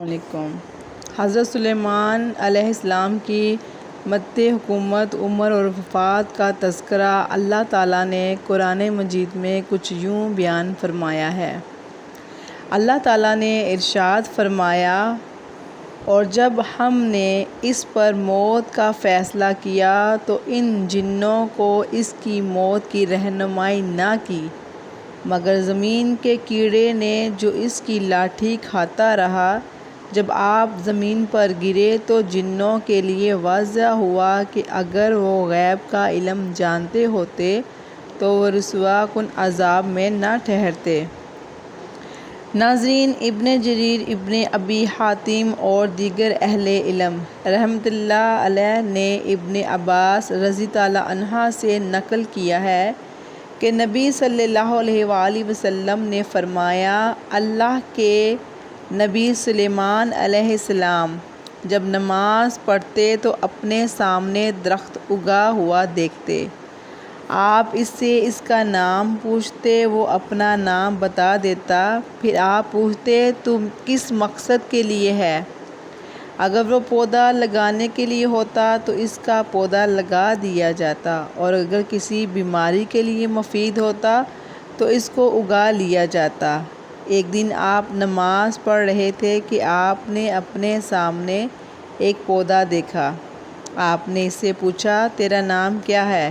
علیکم۔ حضرت سلیمان علیہ السلام کی مدت حکومت، عمر اور وفات کا تذکرہ اللہ تعالیٰ نے قرآن مجید میں کچھ یوں بیان فرمایا ہے۔ اللہ تعالیٰ نے ارشاد فرمایا، اور جب ہم نے اس پر موت کا فیصلہ کیا تو ان جنوں کو اس کی موت کی رہنمائی نہ کی مگر زمین کے کیڑے نے جو اس کی لاٹھی کھاتا رہا۔ جب آپ زمین پر گرے تو جنوں کے لیے واضح ہوا کہ اگر وہ غیب کا علم جانتے ہوتے تو وہ رسوا کن عذاب میں نہ ٹھہرتے۔ ناظرین، ابن جریر، ابن ابی حاتم اور دیگر اہل علم رحمۃ اللہ علیہ نے ابن عباس رضی اللہ عنہ سے نقل کیا ہے کہ نبی صلی اللہ علیہ وآلہ وسلم نے فرمایا، اللہ کے نبی سلیمان علیہ السلام جب نماز پڑھتے تو اپنے سامنے درخت اگا ہوا دیکھتے۔ آپ اس سے اس کا نام پوچھتے، وہ اپنا نام بتا دیتا۔ پھر آپ پوچھتے، تم کس مقصد کے لیے ہے؟ اگر وہ پودا لگانے کے لیے ہوتا تو اس کا پودا لگا دیا جاتا، اور اگر کسی بیماری کے لیے مفید ہوتا تو اس کو اگا لیا جاتا۔ ایک دن آپ نماز پڑھ رہے تھے کہ آپ نے اپنے سامنے ایک پودا دیکھا۔ آپ نے اس سے پوچھا، تیرا نام کیا ہے؟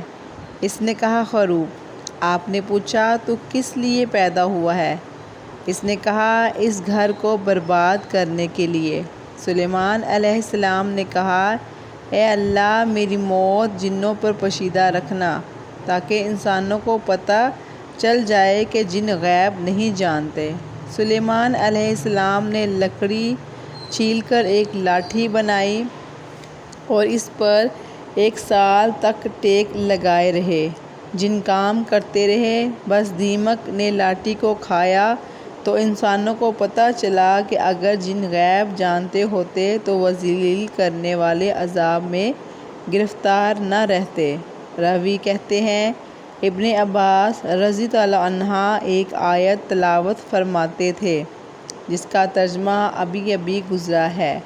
اس نے کہا، خروب۔ آپ نے پوچھا، تو کس لیے پیدا ہوا ہے؟ اس نے کہا، اس گھر کو برباد کرنے کے لیے۔ سلیمان علیہ السلام نے کہا، اے اللہ، میری موت جنوں پر پوشیدہ رکھنا تاکہ انسانوں کو پتہ چل جائے کہ جن غیب نہیں جانتے۔ سلیمان علیہ السلام نے لکڑی چھیل کر ایک لاٹھی بنائی اور اس پر 1 سال تک ٹیک لگائے رہے۔ جن کام کرتے رہے، بس دیمک نے لاٹھی کو کھایا تو انسانوں کو پتہ چلا کہ اگر جن غیب جانتے ہوتے تو وہ ذلیل کرنے والے عذاب میں گرفتار نہ رہتے۔ راوی کہتے ہیں، ابن عباس رضی اللہ عنہ ایک آیت تلاوت فرماتے تھے جس کا ترجمہ ابھی ابھی گزرا ہے۔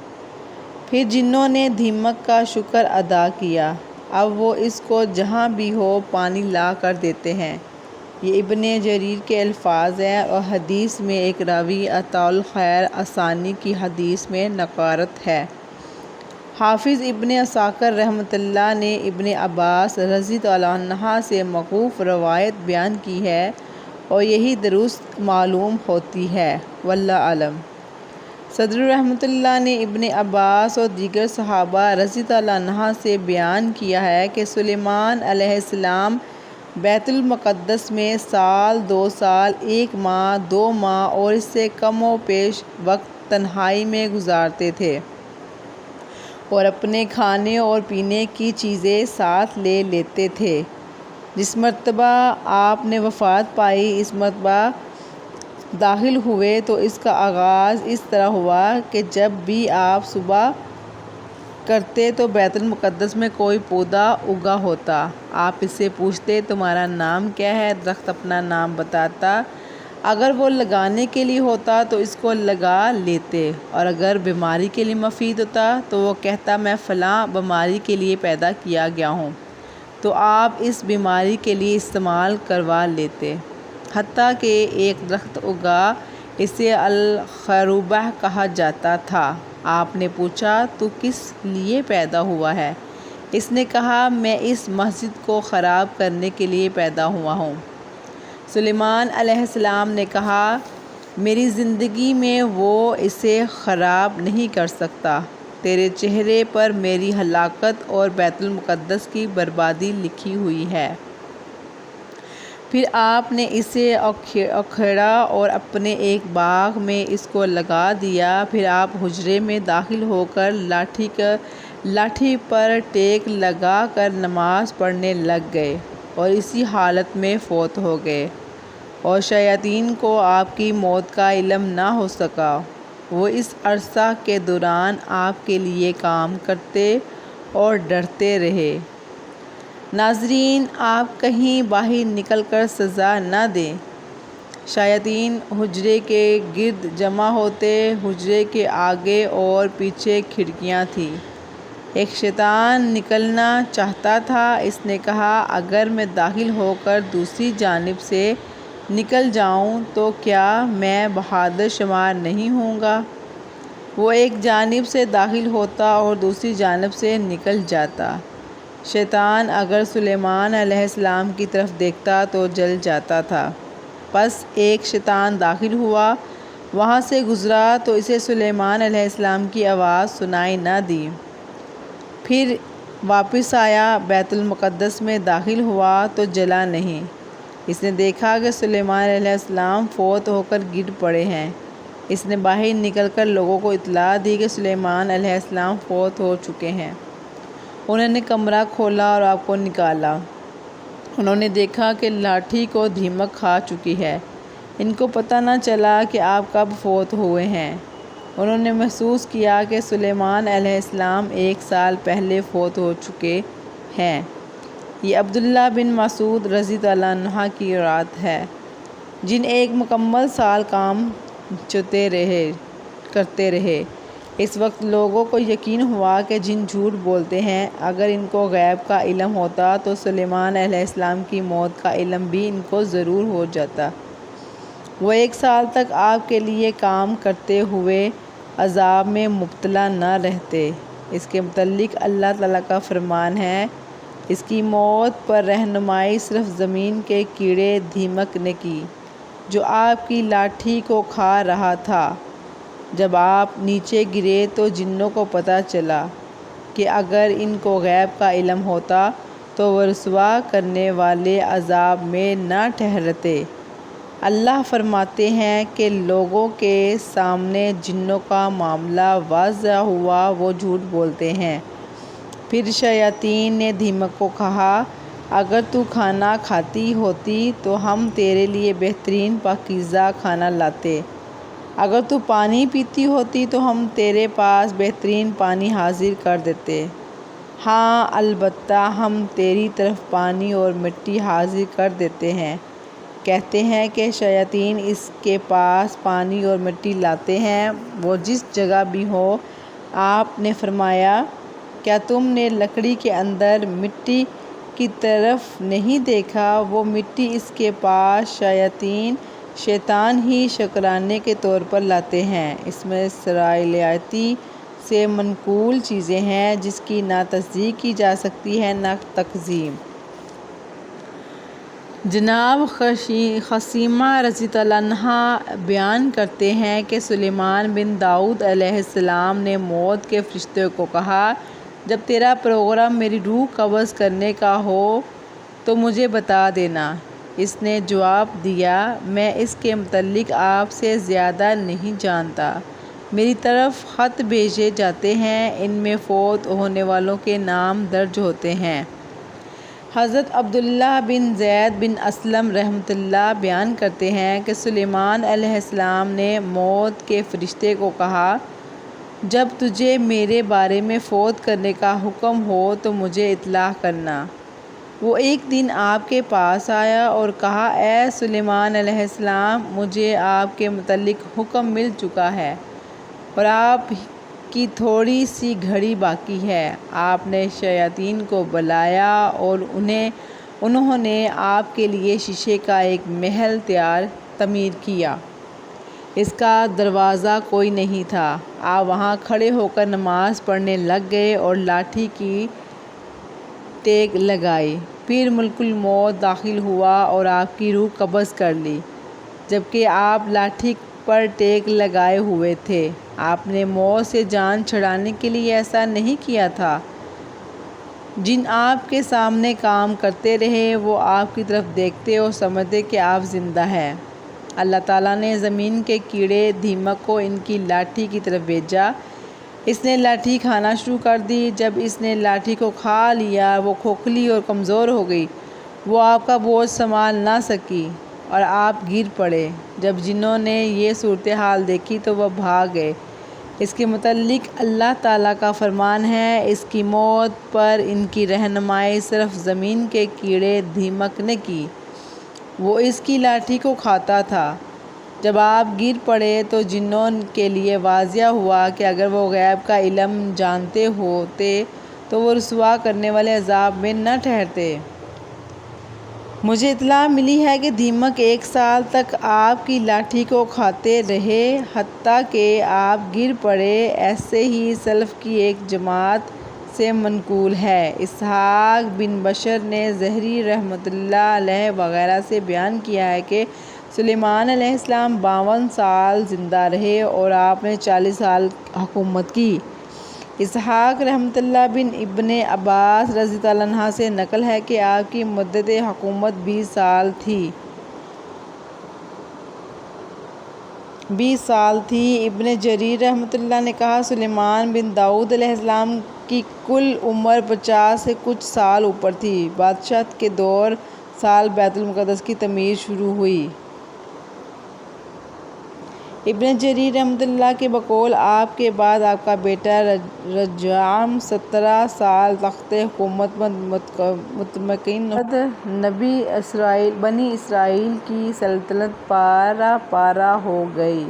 پھر جنوں نے دیمک کا شکر ادا کیا، اب وہ اس کو جہاں بھی ہو پانی لا کر دیتے ہیں۔ یہ ابن جریر کے الفاظ ہیں اور حدیث میں ایک راوی عطاء الخیر الثانی کی حدیث میں نقارت ہے۔ حافظ ابن عساکر رحمۃ اللہ نے ابن عباس رضی اللہ عنہ سے موقوف روایت بیان کی ہے اور یہی درست معلوم ہوتی ہے، واللہ اعلم۔ صدر رحمۃ اللہ نے ابن عباس اور دیگر صحابہ رضی اللہ عنہ سے بیان کیا ہے کہ سلیمان علیہ السلام بیت المقدس میں 1 سال، 2 سال، 1 ماہ، 2 ماہ اور اس سے کم و بیش وقت تنہائی میں گزارتے تھے اور اپنے کھانے اور پینے کی چیزیں ساتھ لے لیتے تھے۔ جس مرتبہ آپ نے وفات پائی، اس مرتبہ داخل ہوئے تو اس کا آغاز اس طرح ہوا کہ جب بھی آپ صبح کرتے تو بیت المقدس میں کوئی پودا اگا ہوتا۔ آپ اس سے پوچھتے، تمہارا نام کیا ہے؟ درخت اپنا نام بتاتا۔ اگر وہ لگانے کے لیے ہوتا تو اس کو لگا لیتے، اور اگر بیماری کے لیے مفید ہوتا تو وہ کہتا، میں فلاں بیماری کے لیے پیدا کیا گیا ہوں، تو آپ اس بیماری کے لیے استعمال کروا لیتے۔ حتیٰ کہ ایک درخت اگا، اسے الخروبہ کہا جاتا تھا۔ آپ نے پوچھا، تو کس لیے پیدا ہوا ہے؟ اس نے کہا، میں اس مسجد کو خراب کرنے کے لیے پیدا ہوا ہوں۔ سلیمان علیہ السلام نے کہا، میری زندگی میں وہ اسے خراب نہیں کر سکتا۔ تیرے چہرے پر میری ہلاکت اور بیت المقدس کی بربادی لکھی ہوئی ہے۔ پھر آپ نے اسے اکھیڑا اور اپنے ایک باغ میں اس کو لگا دیا۔ پھر آپ حجرے میں داخل ہو کر لاٹھی پر ٹیک لگا کر نماز پڑھنے لگ گئے اور اسی حالت میں فوت ہو گئے، اور شیاطین کو آپ کی موت کا علم نہ ہو سکا۔ وہ اس عرصہ کے دوران آپ کے لیے کام کرتے اور ڈرتے رہے۔ ناظرین، آپ کہیں باہر نکل کر سزا نہ دیں۔ شیاطین حجرے کے گرد جمع ہوتے، حجرے کے آگے اور پیچھے کھڑکیاں تھیں۔ ایک شیطان نکلنا چاہتا تھا۔ اس نے کہا، اگر میں داخل ہو کر دوسری جانب سے نکل جاؤں تو کیا میں بہادر شمار نہیں ہوں گا؟ وہ ایک جانب سے داخل ہوتا اور دوسری جانب سے نکل جاتا۔ شیطان اگر سلیمان علیہ السلام کی طرف دیکھتا تو جل جاتا تھا۔ پس ایک شیطان داخل ہوا، وہاں سے گزرا تو اسے سلیمان علیہ السلام کی آواز سنائی نہ دی۔ پھر واپس آیا، بیت المقدس میں داخل ہوا تو جلا نہیں۔ اس نے دیکھا کہ سلیمان علیہ السلام فوت ہو کر گر پڑے ہیں۔ اس نے باہر نکل کر لوگوں کو اطلاع دی کہ سلیمان علیہ السلام فوت ہو چکے ہیں۔ انہوں نے کمرہ کھولا اور آپ کو نکالا۔ انہوں نے دیکھا کہ لاٹھی کو دیمک کھا چکی ہے۔ ان کو پتہ نہ چلا کہ آپ کب فوت ہوئے ہیں۔ انہوں نے محسوس کیا کہ سلیمان علیہ السلام 1 سال پہلے فوت ہو چکے ہیں۔ یہ عبداللہ بن مسعود رضی اللہ عنہ کی روایت ہے، جن ایک مکمل سال کام کرتے رہے۔ اس وقت لوگوں کو یقین ہوا کہ جن جھوٹ بولتے ہیں۔ اگر ان کو غیب کا علم ہوتا تو سلیمان علیہ السلام کی موت کا علم بھی ان کو ضرور ہو جاتا۔ وہ 1 سال تک آپ کے لیے کام کرتے ہوئے عذاب میں مبتلا نہ رہتے۔ اس کے متعلق اللہ تعالیٰ کا فرمان ہے، اس کی موت پر رہنمائی صرف زمین کے کیڑے دیمک نے کی، جو آپ کی لاٹھی کو کھا رہا تھا۔ جب آپ نیچے گرے تو جنوں کو پتہ چلا کہ اگر ان کو غیب کا علم ہوتا تو وہ رسوا کرنے والے عذاب میں نہ ٹھہرتے۔ اللہ فرماتے ہیں کہ لوگوں کے سامنے جنوں کا معاملہ واضح ہوا، وہ جھوٹ بولتے ہیں۔ پھر شیاطین نے دیمک کو کہا، اگر تو کھانا کھاتی ہوتی تو ہم تیرے لیے بہترین پاکیزہ کھانا لاتے۔ اگر تو پانی پیتی ہوتی تو ہم تیرے پاس بہترین پانی حاضر کر دیتے۔ ہاں البتہ ہم تیری طرف پانی اور مٹی حاضر کر دیتے ہیں۔ کہتے ہیں کہ شیاطین اس کے پاس پانی اور مٹی لاتے ہیں، وہ جس جگہ بھی ہو۔ آپ نے فرمایا، کیا تم نے لکڑی کے اندر مٹی کی طرف نہیں دیکھا؟ وہ مٹی اس کے پاس شیطان ہی شکرانے کے طور پر لاتے ہیں۔ اس میں اسرائیلیاتی سے منقول چیزیں ہیں جس کی نہ تصدیق کی جا سکتی ہے نہ تکذیب۔ جناب خثیمہ رضی اللہ عنہ بیان کرتے ہیں کہ سلیمان بن داؤد علیہ السلام نے موت کے فرشتے کو کہا، جب تیرا پروگرام میری روح قبض کرنے کا ہو تو مجھے بتا دینا۔ اس نے جواب دیا، میں اس کے متعلق آپ سے زیادہ نہیں جانتا۔ میری طرف خط بھیجے جاتے ہیں، ان میں فوت ہونے والوں کے نام درج ہوتے ہیں۔ حضرت عبداللہ بن زید بن اسلم رحمۃ اللہ بیان کرتے ہیں کہ سلیمان علیہ السلام نے موت کے فرشتے کو کہا، جب تجھے میرے بارے میں فوت کرنے کا حکم ہو تو مجھے اطلاع کرنا۔ وہ ایک دن آپ کے پاس آیا اور کہا، اے سلیمان علیہ السلام، مجھے آپ کے متعلق حکم مل چکا ہے اور آپ کی تھوڑی سی گھڑی باقی ہے۔ آپ نے شیاطین کو بلایا اور انہوں نے آپ کے لیے شیشے کا ایک محل تعمیر کیا۔ اس کا دروازہ کوئی نہیں تھا۔ آپ وہاں کھڑے ہو کر نماز پڑھنے لگ گئے اور لاٹھی کی ٹیک لگائی۔ پھر ملک الموت داخل ہوا اور آپ کی روح قبض کر لی، جبکہ آپ لاٹھی پر ٹیک لگائے ہوئے تھے۔ آپ نے موت سے جان چھڑانے کے لیے ایسا نہیں کیا تھا۔ جن آپ کے سامنے کام کرتے رہے، وہ آپ کی طرف دیکھتے اور سمجھتے کہ آپ زندہ ہیں۔ اللہ تعالیٰ نے زمین کے کیڑے دیمک کو ان کی لاٹھی کی طرف بھیجا۔ اس نے لاٹھی کھانا شروع کر دی۔ جب اس نے لاٹھی کو کھا لیا، وہ کھوکھلی اور کمزور ہو گئی۔ وہ آپ کا بوجھ سنبھال نہ سکی اور آپ گر پڑے۔ جب جنوں نے یہ صورتحال دیکھی تو وہ بھاگ گئے۔ اس کے متعلق اللہ تعالیٰ کا فرمان ہے، اس کی موت پر ان کی رہنمائی صرف زمین کے کیڑے دیمک نے کی۔ وہ اس کی لاٹھی کو کھاتا تھا۔ جب آپ گر پڑے تو جنوں کے لیے واضح ہوا کہ اگر وہ غیب کا علم جانتے ہوتے تو وہ رسوا کرنے والے عذاب میں نہ ٹھہرتے۔ مجھے اطلاع ملی ہے کہ دیمک 1 سال تک آپ کی لاٹھی کو کھاتے رہے حتیٰ کہ آپ گر پڑے۔ ایسے ہی سلف کی ایک جماعت سے منقول ہے۔ اسحاق بن بشر نے زہری رحمۃ اللہ علیہ وغیرہ سے بیان کیا ہے کہ سلیمان علیہ السلام 52 سال زندہ رہے اور آپ نے 40 سال حکومت کی۔ اسحاق رحمۃ اللہ بن ابن عباس رضی اللہ عنہ سے نقل ہے کہ آپ کی مدت حکومت 20 سال تھی۔ ابن جریر رحمۃ اللہ نے کہا سلیمان بن داؤد علیہ السلام کی کل عمر 50 سے کچھ سال اوپر تھی۔ بادشاہت کے دور سال بیت المقدس کی تعمیر شروع ہوئی۔ ابن جریر رحمۃ اللہ کے بقول آپ کے بعد آپ کا بیٹا رجعام 17 سال تخت حکومت متمکن بنی اسرائیل کی سلطنت پارا پارا ہو گئی۔